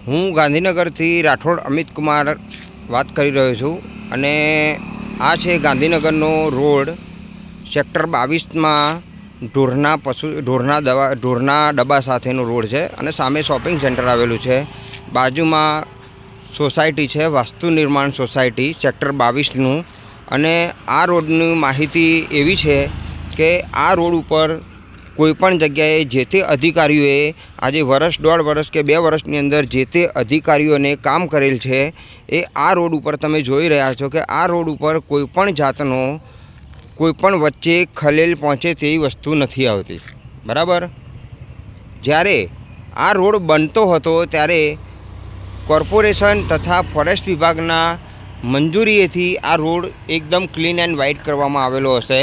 હું ગાંધીનગરથી રાઠોડ અમિત કુમાર વાત કરી રહ્યો છું અને આ છે ગાંધીનગરનો રોડ સેક્ટર 22માં ઢોરના ડબ્બા સાથેનો રોડ છે અને સામે શોપિંગ સેન્ટર આવેલું છે. બાજુમાં સોસાયટી છે, વાસ્તુ નિર્માણ સોસાયટી સેક્ટર 22નું. અને આ રોડની માહિતી એવી છે કે આ રોડ ઉપર કોઈપણ જગ્યાએ જે તે અધિકારીઓએ આજે વર્ષ, દોઢ વર્ષ કે 2 વર્ષની અંદર જે તે અધિકારીઓને કામ કરેલ છે એ આ રોડ ઉપર તમે જોઈ રહ્યા છો કે આ રોડ ઉપર કોઈપણ જાતનો કોઈપણ વચ્ચે ખલેલ પહોંચે તેવી વસ્તુ નથી આવતી. બરાબર. જ્યારે આ રોડ બનતો હતો ત્યારે કોર્પોરેશન તથા ફોરેસ્ટ વિભાગના મંજૂરીએથી આ રોડ એકદમ ક્લીન એન્ડ વ્હાઇટ કરવામાં આવેલો હશે,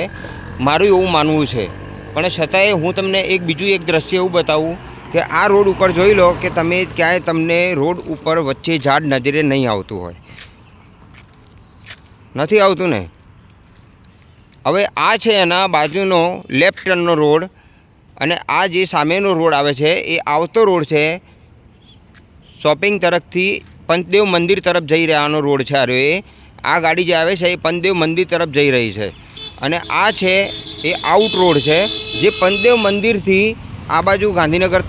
મારું એવું માનવું છે. પણ છતાંય હું તમને બીજું એક દ્રશ્ય એવું બતાવું કે આ રોડ ઉપર જોઈ લો કે તમે ક્યાંય તમને રોડ ઉપર વચ્ચે ઝાડ નજરે નહીં આવતું હોય. નથી આવતું ને? હવે આ છે એના બાજુનો લેફ્ટ ટર્નનો રોડ અને આ જે સામેનો રોડ આવે છે એ આવતો રોડ છે શોપિંગ તરફથી પંચદેવ મંદિર તરફ જઈ રહ્યાનો રોડ છે. આ ગાડી જે આવે છે એ પંચદેવ મંદિર તરફ જઈ રહી છે અને આ છે એ આઉટ રોડ છે જે પંચદેવ મંદિરથી આ બાજુ ગાંધીનગર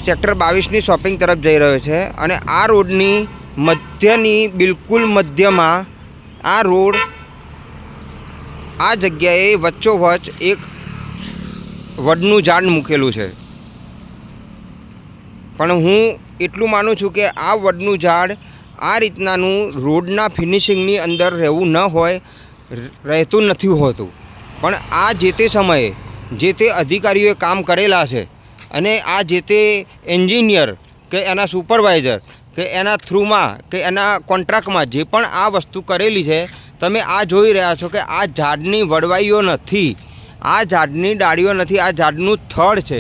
સેક્ટર 22ની શોપિંગ તરફ જઈ રહ્યો છે. અને આ રોડની મધ્યની બિલકુલ મધ્યમાં આ રોડ આ જગ્યાએ વચ્ચોવચ્ચ એક વડનું ઝાડ મૂકેલું છે. પણ હું એટલું માનું છું કે આ વડનું ઝાડ આ રીતનાનું રોડના ફિનિશિંગની અંદર રહેવું ન હોય, રહેતું નથી હોતું. પણ આ જે તે સમયે જે તે અધિકારીઓએ કામ કરેલા છે અને આ જે તે એન્જિનિયર કે એના સુપરવાઇઝર કે એના થ્રુમાં કે એના કોન્ટ્રાક્ટમાં જે પણ આ વસ્તુ કરેલી છે, તમે આ જોઈ રહ્યા છો કે આ ઝાડની વડવાઈઓ નથી, આ ઝાડની ડાળીઓ નથી, આ ઝાડનું થડ છે.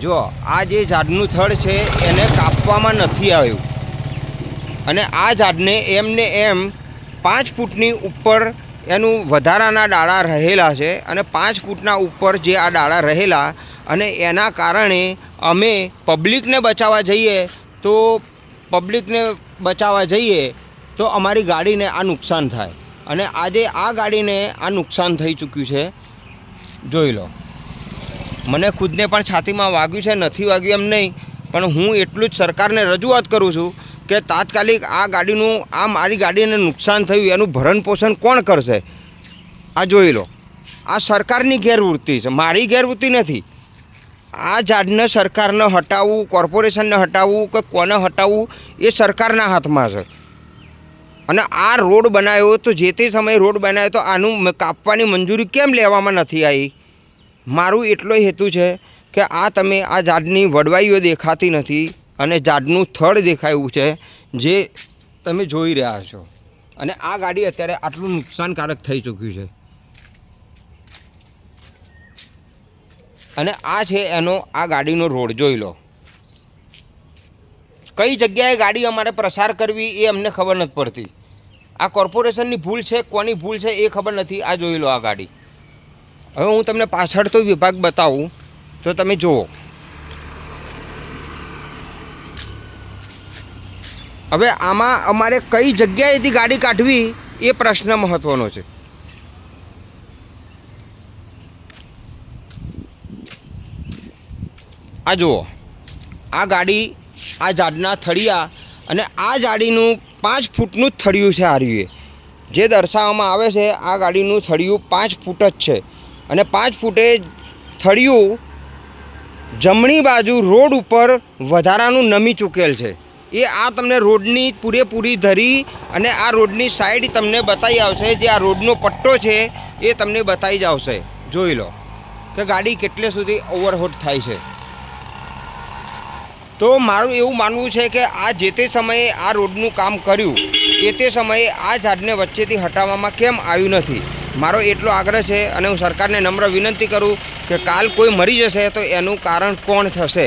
જો આ જે ઝાડનું થડ છે એને કાપવામાં નથી આવ્યું અને આ ઝાડને એમને એમ 5 ફૂટની ઉપર એનું વધારાના ડાળા રહેલા છે અને 5 ફૂટના ઉપર જે આ ડાળા રહેલા અને એના કારણે અમે પબ્લિકને બચાવવા જઈએ તો અમારી ગાડીને આ નુકસાન થાય. અને આજે આ ગાડીને આ નુકસાન થઈ ચૂક્યું છે. જોઈ લો. મને ખુદને પણ છાતીમાં વાગ્યું છે, નથી વાગ્યું એમ નહીં, પણ હું એટલું જ સરકારને રજૂઆત કરું છું કે તાત્કાલિક આ મારી ગાડીને નુકસાન થયું એનું ભરણ પોષણ કોણ કરશે? આ જોઈ લો. આ સરકારની ગેરવૃત્તિ છે, મારી ગેરવૃત્તિ નથી. આ ઝાડને સરકારને હટાવવું, કોર્પોરેશનને હટાવવું કે કોને હટાવવું એ સરકારના હાથમાં છે. અને આ રોડ બનાવ્યો તો જે તે સમયે રોડ બનાવ્યો તો આનું કાપવાની મંજૂરી કેમ લેવામાં નથી આવી? મારું એટલો હેતુ છે કે આ તમે આ ઝાડની વડવાઈઓ દેખાતી નથી અને ઝાડનું થડ દેખાયું છે જે તમે જોઈ રહ્યા છો. અને આ ગાડી અત્યારે આટલું નુકસાનકારક થઈ ચૂક્યું છે. અને આ છે એનો આ ગાડીનો રોડ જોઈ લો. કઈ જગ્યાએ ગાડી અમારે પ્રસાર કરવી એ અમને ખબર નથી પડતી. આ કોર્પોરેશનની ભૂલ છે, કોની ભૂલ છે એ ખબર નથી. આ જોઈ લો આ ગાડી. હવે હું તમને પાછળ તો વિભાગ બતાવું તો તમે જુઓ. હવે આમાં અમારે કઈ જગ્યાએથી ગાડી કાઢવી એ પ્રશ્ન મહત્ત્વનો છે. આ જુઓ. આ ગાડી આ ઝાડના થળિયા અને આ ગાડીનું 5 ફૂટનું જ થળિયું છે. હાર્યું જે દર્શાવવામાં આવે છે આ ગાડીનું થળિયું 5 ફૂટ જ છે. અને 5 ફૂટે થળિયું જમણી બાજુ રોડ ઉપર વધારાનું નમી ચૂકેલ છે. એ આ તમને રોડની પૂરેપૂરી ધરી અને આ રોડની સાઈડ તમને બતાવી આવશે. જે આ રોડનો પટ્ટો છે એ તમને બતાવી જ આવશે. જોઈ લો કે ગાડી કેટલે સુધી ઓવરહોટ થાય છે. તો મારું એવું માનવું છે કે આ જે તે સમયે આ રોડનું કામ કર્યું એ તે સમયે આ ઝાડને વચ્ચેથી હટાવવામાં કેમ આવ્યું નથી? મારો એટલો આગ્રહ છે અને હું સરકારને નમ્ર વિનંતી કરું કે કાલ કોઈ મરી જશે તો એનું કારણ કોણ થશે?